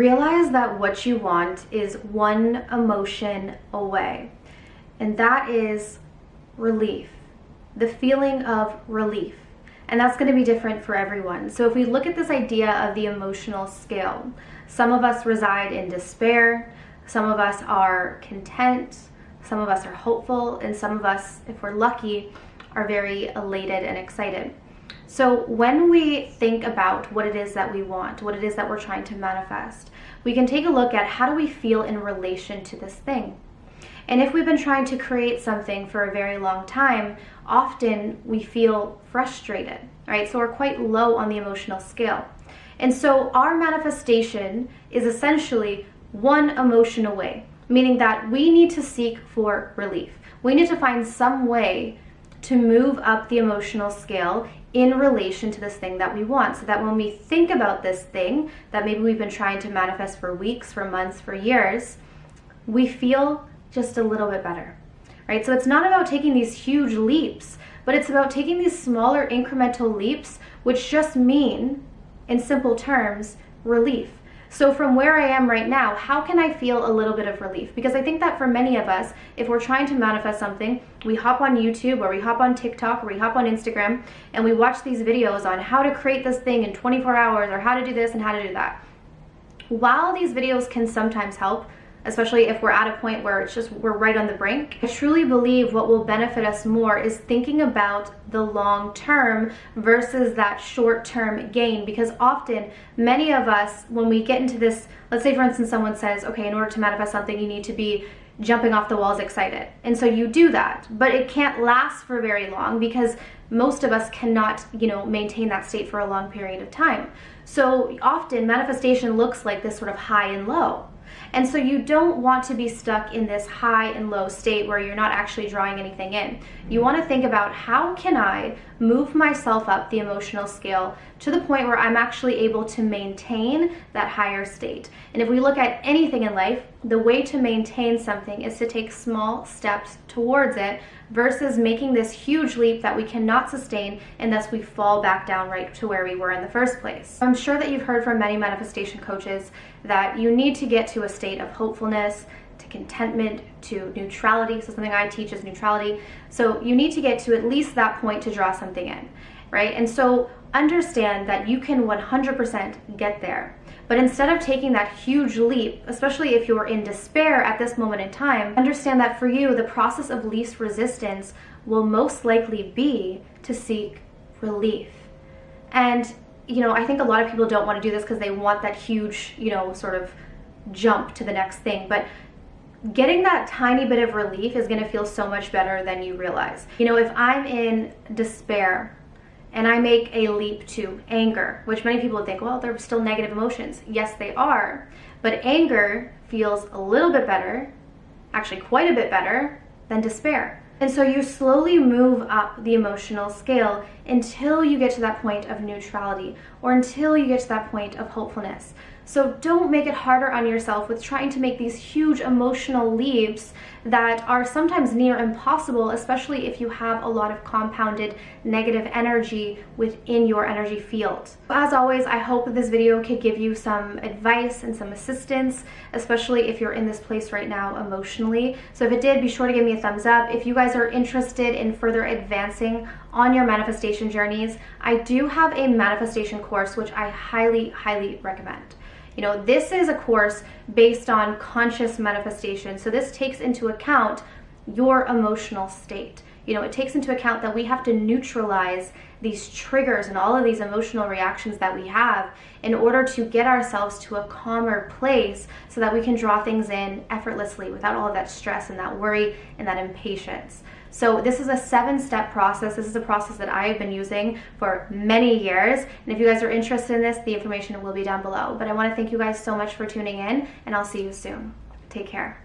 Realize that what you want is one emotion away, and that is relief, the feeling of relief. And that's going to be different for everyone. So if we look at this idea of the emotional scale, some of us reside in despair, some of us are content, some of us are hopeful, and some of us, if we're lucky, are very elated and excited. So when we think about what it is that we want, what it is that we're trying to manifest, we can take a look at how do we feel in relation to this thing. And if we've been trying to create something for a very long time, often we feel frustrated, right? So we're quite low on the emotional scale. And so our manifestation is essentially one emotion away, meaning that we need to seek for relief. We need to find some way to move up the emotional scale in relation to this thing that we want, so that when we think about this thing that maybe we've been trying to manifest for weeks, for months, for years, we feel just a little bit better, right? So it's not about taking these huge leaps, but it's about taking these smaller incremental leaps, which just mean, in simple terms, relief. So from where I am right now, how can I feel a little bit of relief? Because I think that for many of us, if we're trying to manifest something, we hop on YouTube or we hop on TikTok or we hop on Instagram and we watch these videos on how to create this thing in 24 hours or how to do this and how to do that. While these videos can sometimes help, especially if we're at a point where it's just we're right on the brink, I truly believe what will benefit us more is thinking about the long term versus that short term gain. Because often many of us, when we get into this, let's say for instance someone says, okay, in order to manifest something you need to be jumping off the walls excited, and so you do that, but it can't last for very long because most of us cannot, maintain that state for a long period of time. So often manifestation looks like this sort of high and low. And so you don't want to be stuck in this high and low state where you're not actually drawing anything in. You want to think about, how can I move myself up the emotional scale to the point where I'm actually able to maintain that higher state. And if we look at anything in life, the way to maintain something is to take small steps towards it versus making this huge leap that we cannot sustain, and thus we fall back down right to where we were in the first place. I'm sure that you've heard from many manifestation coaches that you need to get to a state of hopefulness, to contentment, to neutrality. So something I teach is neutrality. So you need to get to at least that point to draw something in, right? And so understand that you can 100% get there. But instead of taking that huge leap, especially if you're in despair at this moment in time, understand that for you, the process of least resistance will most likely be to seek relief. And, I think a lot of people don't want to do this because they want that huge, sort of jump to the next thing. But getting that tiny bit of relief is going to feel so much better than you realize. If I'm in despair and I make a leap to anger, which many people would think, well, they're still negative emotions. Yes, they are. But anger feels a little bit better, actually quite a bit better, than despair. And so you slowly move up the emotional scale until you get to that point of neutrality, or until you get to that point of hopefulness. So don't make it harder on yourself with trying to make these huge emotional leaps that are sometimes near impossible, especially if you have a lot of compounded negative energy within your energy field. As always, I hope that this video could give you some advice and some assistance, especially if you're in this place right now emotionally. So if it did, be sure to give me a thumbs up. If you guys are interested in further advancing on your manifestation journeys, I do have a manifestation course, which I highly, highly recommend. This is a course based on conscious manifestation. So this takes into account your emotional state. It takes into account that we have to neutralize these triggers and all of these emotional reactions that we have in order to get ourselves to a calmer place so that we can draw things in effortlessly without all of that stress and that worry and that impatience. So this is a 7-step process. This is a process that I have been using for many years. And if you guys are interested in this, the information will be down below. But I want to thank you guys so much for tuning in, and I'll see you soon. Take care.